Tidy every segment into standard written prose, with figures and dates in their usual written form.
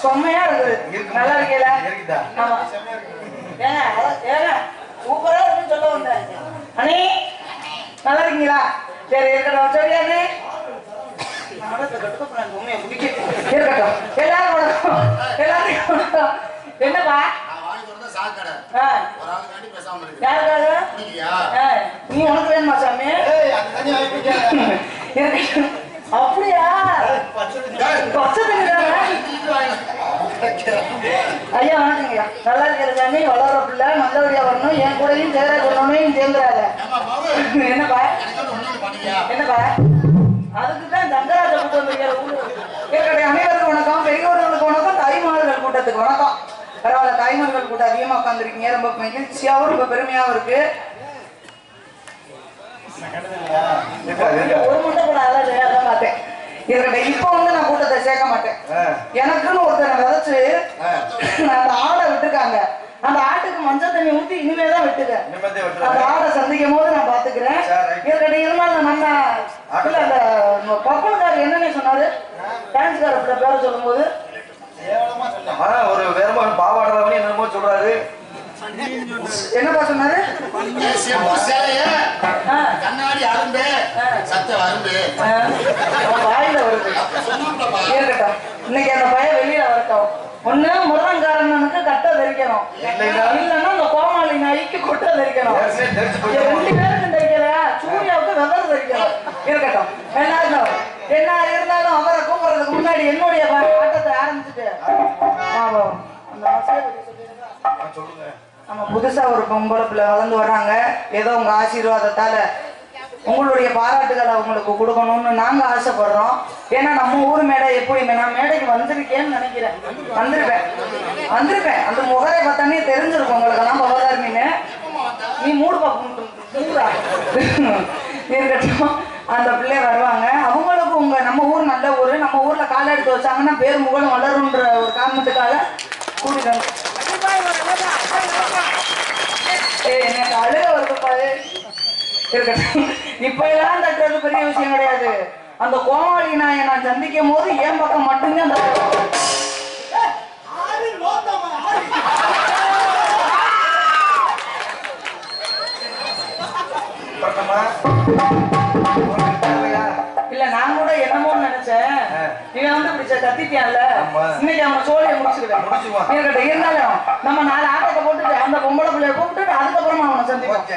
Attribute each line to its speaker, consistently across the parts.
Speaker 1: செம்மையா இருக்குது. நல்லா இருக்கீல? ஆமா. ஏங்க சூப்பரா இருக்குன்னு சொல்ல வந்தேன். அண்ணே நல்லா இருக்கீங்களா? சரி இருக்கட்டும். சரியா அண்ணே? இருக்கட்டும். எல்லாரும் வணக்கம். எல்லாரும் வணக்கம். என்னப்பா? நீ உனக்கு வேணுமா சாமி? அப்படியா? ஐயா வணக்கங்கய்யா. நல்லா இருக்கிற சாமி, வளர்ற பிள்ளை நல்லபடியா வரணும், என் கூடயும் சேர கொள்ளணும் சேர்ந்துடாத. என்னப்பா என்னப்பா? அதுக்குதான் தங்கராஜ கூட்டம் வைக்கிற ஊரு. அனைவருக்கும் வணக்கம், பெரியவர்களுக்கு வணக்கம், தாய்மார்கள் கூட்டத்துக்கு வணக்கம். பரவாயில்ல, தாய்மார்கள் கூட்டம் அதிகமா உட்காந்துருக்கீங்க, ரொம்ப மகிழ்ச்சியாவும் ரொம்ப பெருமையாவும் இருக்கு. ஒரு முட்டை கூட அதான் பார்த்தேன். இப்ப வந்து நான் கூட்டத்தை சேர்க்க மாட்டேன். எனக்குன்னு ஒருத்தனை விதைச்சு அந்த ஆடை விட்டுருக்காங்க. அந்த ஆட்டுக்கு மஞ்சள் தண்ணி ஊத்தி இனிமேதான் விட்டுக்க. அந்த ஆடை சந்திக்கும் போது நான் பாத்துக்கிறேன். இருந்தாலும் நம்ம இல்ல அந்த பப்பனுக்காரர் என்னன்னு சொன்னாரு, டான்ஸ்கார பேர சொல்லும் போது
Speaker 2: ஒரு வேறமா பாவாடுறவனே என்னமோ சொல்றாரு.
Speaker 1: என்னப்பா சொன்னாரு?
Speaker 3: கண்ணாடி அரும்பு சத்த அரும்பு
Speaker 1: வாயில வருது. இருக்கட்டும், இன்னைக்கு அந்த பையன் வெளியில வரட்டும். ஒண்ணு முருகன்காரனுக்கு கட்ட தரிக்கணும், இல்லைன்னா அந்த கோமாளி நாய்க்கு கொட்ட தரிக்கணும். 2 பேருக்கும் தரிக்கலையா? சூர்யாவுக்கு வெதர் தரிக்கணும். இருக்கட்டும், என்ன இருந்தாலும் அவரை கூப்பிடுறதுக்கு முன்னாடி என்னுடைய ஆட்டத்தை ஆரம்பிச்சுட்டு நம்ம புதுசா ஒரு பொம்பளை பிள்ளை வளர்ந்து வர்றாங்க. ஏதோ உங்க ஆசீர்வாதத்தால உங்களுடைய பாராட்டுகளை அவங்களுக்கு கொடுக்கணும்னு நாங்க ஆசைப்படுறோம். ஏன்னா நம்ம ஊர் மேடை எப்படி, நான் மேடைக்கு வந்திருக்கேன்னு நினைக்கிறேன். வந்திருப்பேன். அந்த முகரை பார்த்தானே தெரிஞ்சிருக்கும் உங்களுக்கு எல்லாம் பவதார்மின்னு. நீ மூடு மூடா இருக்கட்டும். அந்த பிள்ளை வருவாங்க. அவங்களுக்கு உங்க நம்ம ஊர் நல்ல ஊரு, நம்ம ஊர்ல காலை எடுத்து வச்சாங்கன்னா பேர் முகலும் வளருன்ற ஒரு காரணத்துக்காக கூட்டிட்டாங்க. எனக்கு அழுக வருதுப்பாரு. இருக்கட்டும், இப்ப எல்லாம் தட்டுறது பெரிய விஷயம் கிடையாது. அந்த கோமாளி நாயை நான் சந்திக்கும் போது என் பக்கம் மட்டும்தான் அந்த இல்ல. நான் கூட என்னமோ நினைச்சேன், இவன் வந்து இப்படி கத்திட்டியான்ல, இன்னைக்கு அவன் சோழியை முடிச்சுக்கிட்டேன். இருந்தாலும் நம்ம 4 ஆட்டத்தை போட்டுட்டு அந்த பொம்பளை பிள்ளைய கூப்பிட்டு அதுக்கப்புறமா அவனை சந்திப்போம்.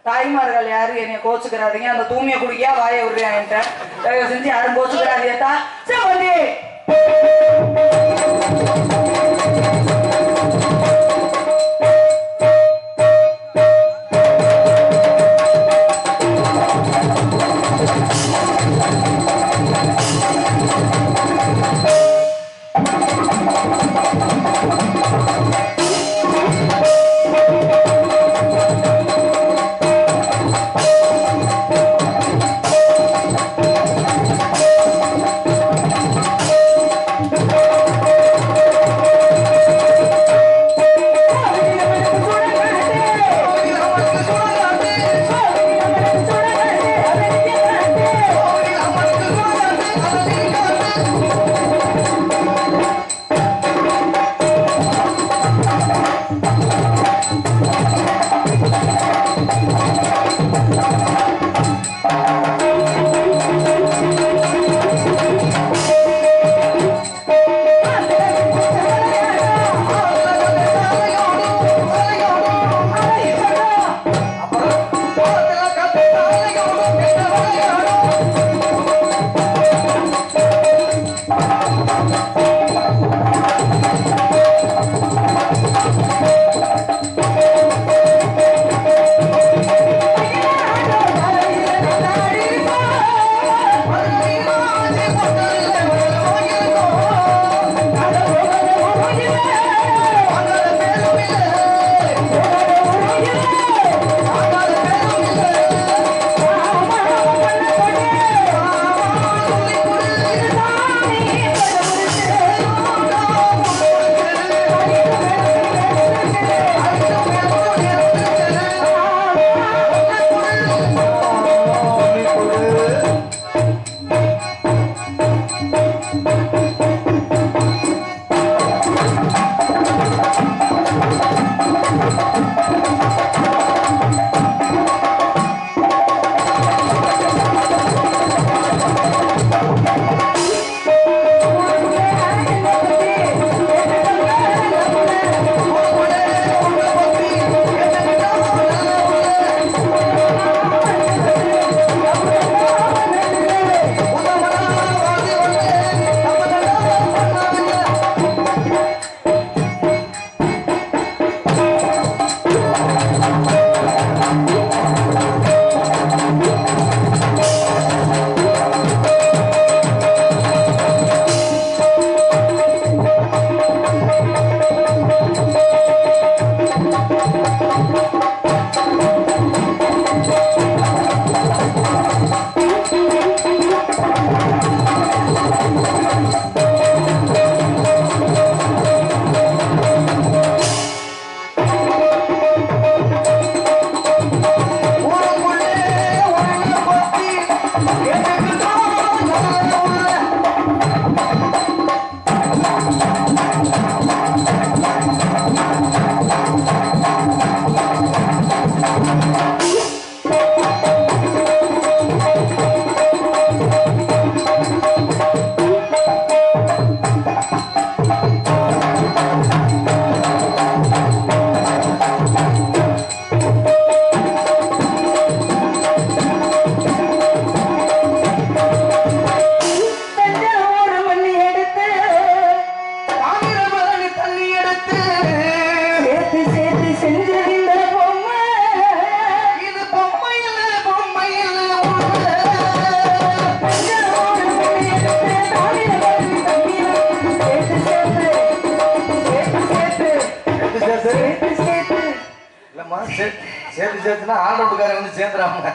Speaker 1: தாய்மார்கள் யாரு என்னைய கோச்சுக்கிறாதீங்க. அந்த தூமிய குடிக்கா வாய விடுறியா? தயவு செஞ்சு யாரும் கோச்சுக்கிறாதீங்கத்தா. சரி
Speaker 2: சேர்த்து சேர்த்துனா ஆண்டோட்டுக்காரன் வந்து சேர்ந்துறாங்க.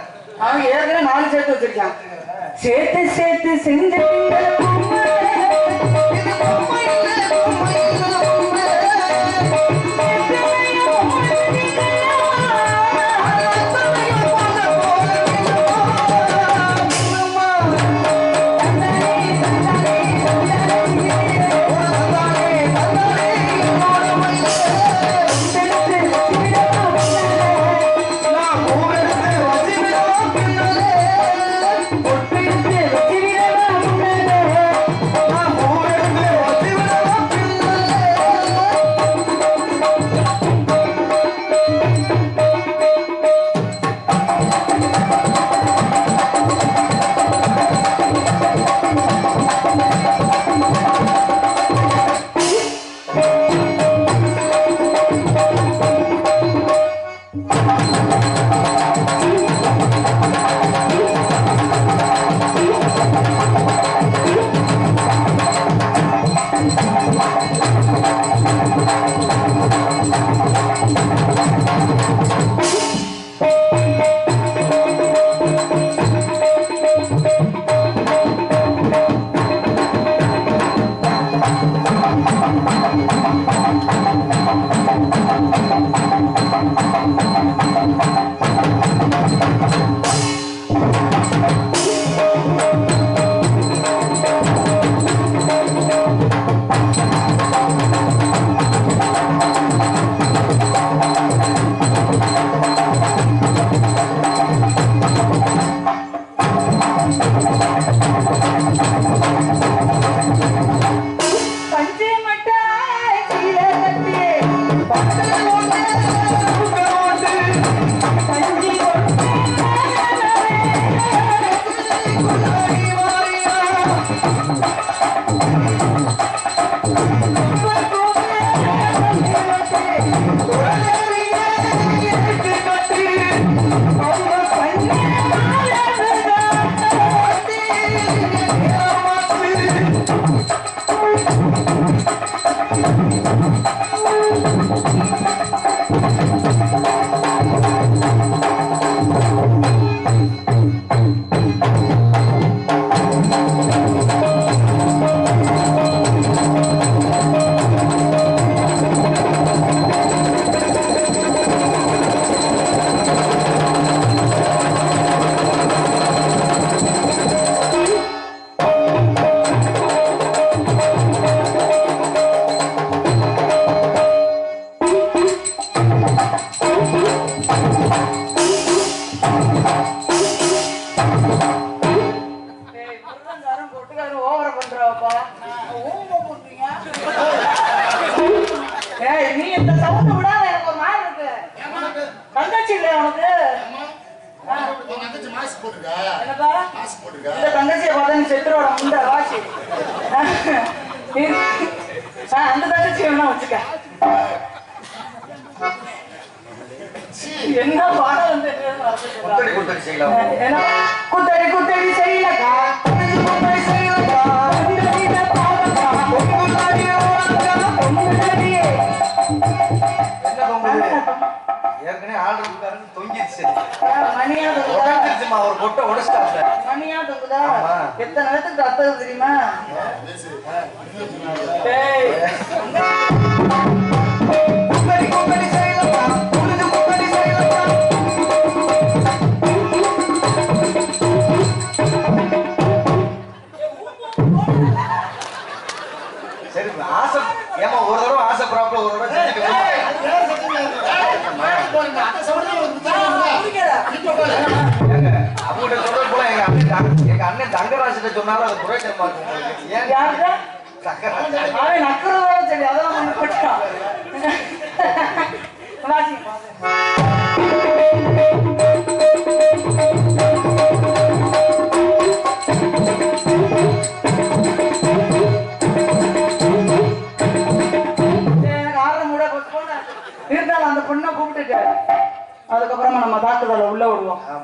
Speaker 1: அவன் ஏற்கனவே 4 சேர்த்து வச்சிருக்கான். சேர்த்து சேர்த்து செஞ்ச அந்த தங்கச்சி வேணா வச்சுக்க. என்ன பாடம் வந்து
Speaker 2: குத்தடி செய்யலாம்.
Speaker 1: குத்தடி குத்தடி செய்யலக்கா, குத்தடி செய்யலக்கா,
Speaker 2: ஏற்கனவே ஆர்டர் கொடுத்தாருன்னு தொங்கிடுச்சு.
Speaker 1: மணியா
Speaker 2: உடஞ்சிருச்சுமா, ஒரு பொட்டை உடைச்சிட்டாங்க.
Speaker 1: மணியா தொங்குதா? எத்தனை நேரத்துக்கு அத்தது தெரியுமா? குத்தடி குத்தடி செய்யலக்கா, குனிஞ்சு குத்தடி செய்யலக்கா.
Speaker 2: சரி, ஆசை ஏமா ஒரு தடவை ஆசைப்படுறாப்புல ஒரு தடவை செஞ்சுட்டு ஏங்க அவங்ககிட்ட சொல்றது போல எங்க அண்ணன் தங்கராஜிட்ட சொன்னாலும் அது புரோஜனமா இருக்கும் உங்களுக்கு. ஏன்
Speaker 1: யாருக்கா?
Speaker 2: தங்கராஜ்
Speaker 1: அவன் நக்குறதோட சரி அதெல்லாம் ஒண்ணு போட்டான். வாசி. எனக்கு ஆர்டர் மூட போட்டு இருந்தாலும் அந்த பொண்ணை கூப்பிட்டுட்டு அதுக்கப்புறமா நம்ம தாக்குதலை உள்ள விடுவோம்.
Speaker 2: ஆமா